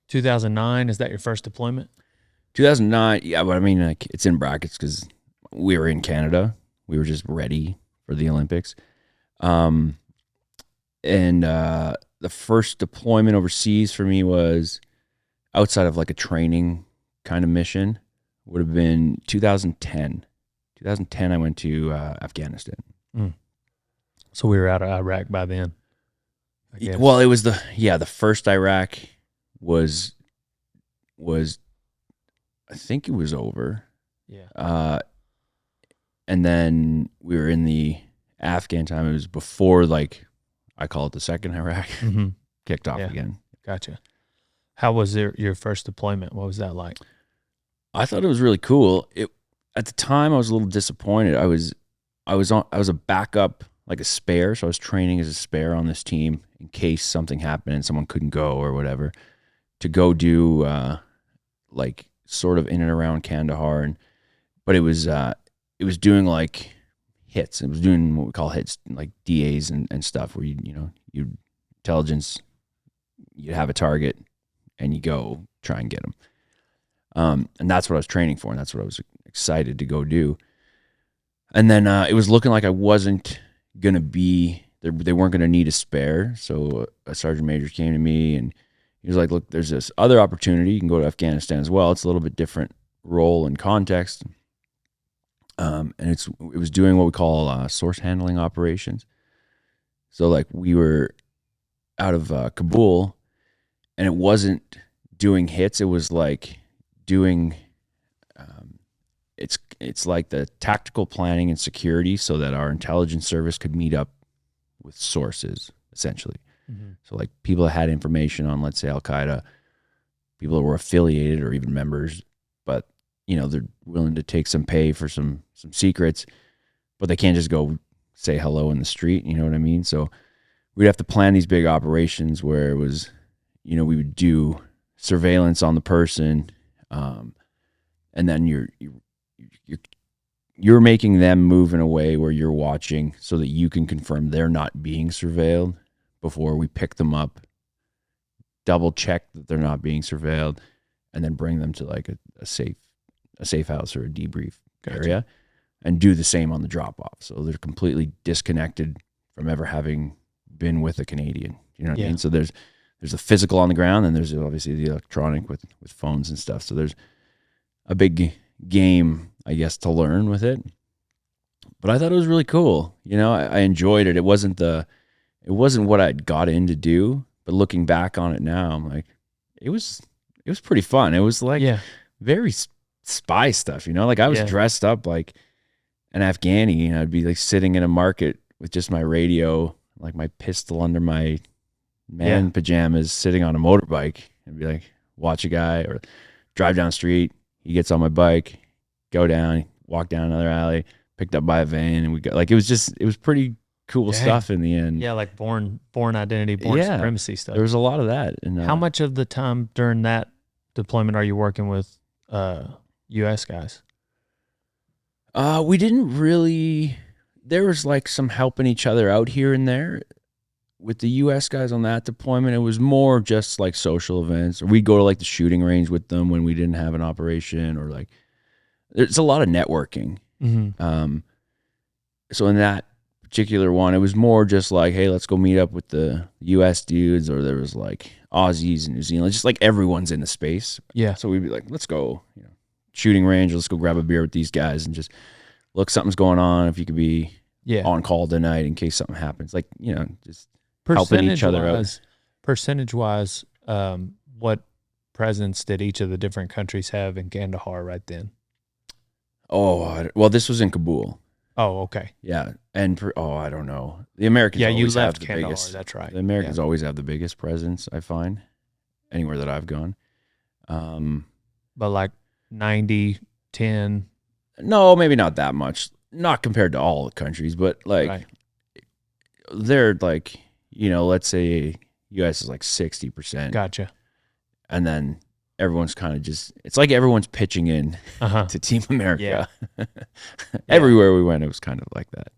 2009, is that your first deployment? 2009, yeah, but I mean, like, it's in brackets because we were in Canada. We were just ready for the Olympics. Um, and the first deployment overseas for me was outside of like a training kind of mission would have been 2010. 2010, I went to Afghanistan. Mm. So we were out of Iraq by then, I guess. Well, it was the first Iraq was I think it was over. Yeah. And then we were in the Afghan time. It was before, like, I call it the second Iraq kicked off again. Gotcha. How was your first deployment? What was that like? I thought it was really cool. At the time I was a little disappointed. I was a backup, like a spare, so I was training as a spare on this team in case something happened and someone couldn't go or whatever, to go do like sort of in and around Kandahar, but it was doing like hits. It was doing what we call hits, like DAs and stuff, where you intelligence, you have a target and you go try and get them. And that's what I was training for, and that's what I was excited to go do. And then it was looking like I wasn't gonna be there. They weren't gonna need a spare, so a sergeant major came to me and he was like, "Look, there's this other opportunity. You can go to Afghanistan as well. It's a little bit different role and context." And it was doing what we call source handling operations. So like we were out of Kabul, and it wasn't doing hits. It was like doing it's like the tactical planning and security, so that our intelligence service could meet up with sources, essentially. Mm-hmm. So like people that had information on, let's say, Al Qaeda, people that were affiliated or even members, but they're willing to take some pay for some secrets, but they can't just go say hello in the street. You know what I mean? So we'd have to plan these big operations where it was, we would do surveillance on the person, and then you're making them move in a way where you're watching so that you can confirm they're not being surveilled before we pick them up, double check that they're not being surveilled, and then bring them to like a safe house or a debrief area, and do the same on the drop off. So they're completely disconnected from ever having been with a Canadian. You know what I mean? So there's the physical on the ground, and there's obviously the electronic with phones and stuff. So there's a big game, I guess, to learn with it. But I thought it was really cool. I enjoyed it. It wasn't what I'd got in to do, but looking back on it now, I'm like, it was pretty fun. It was like very spy stuff, like I was dressed up like an Afghani, and I'd be like sitting in a market with just my radio, like my pistol under my pajamas, sitting on a motorbike, and be like, watch a guy or drive down the street. He gets on my bike, go down, walk down another alley, picked up by a van, and we got like, it was pretty cool stuff in the end. Yeah, like born identity, born supremacy stuff. There was a lot of that. And how much of the time during that deployment are you working with U.S. guys? We didn't really. There was like some helping each other out here and there. With the U.S. guys on that deployment, it was more just like social events. Or we'd go to like the shooting range with them when we didn't have an operation, or like there's a lot of networking. Mm-hmm. So in that particular one, it was more just like, hey, let's go meet up with the U.S. dudes, or there was like Aussies and New Zealand, just like everyone's in the space. Yeah. So we'd be like, let's go, shooting range, let's go grab a beer with these guys and just look, something's going on. If you could be on call tonight in case something happens, like, just helping each other out. Percentage-wise, what presence did each of the different countries have in Kandahar right then? Oh, well, this was in Kabul. Oh, okay. Yeah, and I don't know. The Americans always you left have the Kandahar, biggest. that's right. The Americans always have the biggest presence, I find, anywhere that I've gone. But like 90, 10? No, maybe not that much. Not compared to all the countries, but like they're like, let's say U.S. is like 60%. Gotcha. And then everyone's kind of it's like everyone's pitching in to Team America. Everywhere we went, it was kind of like that.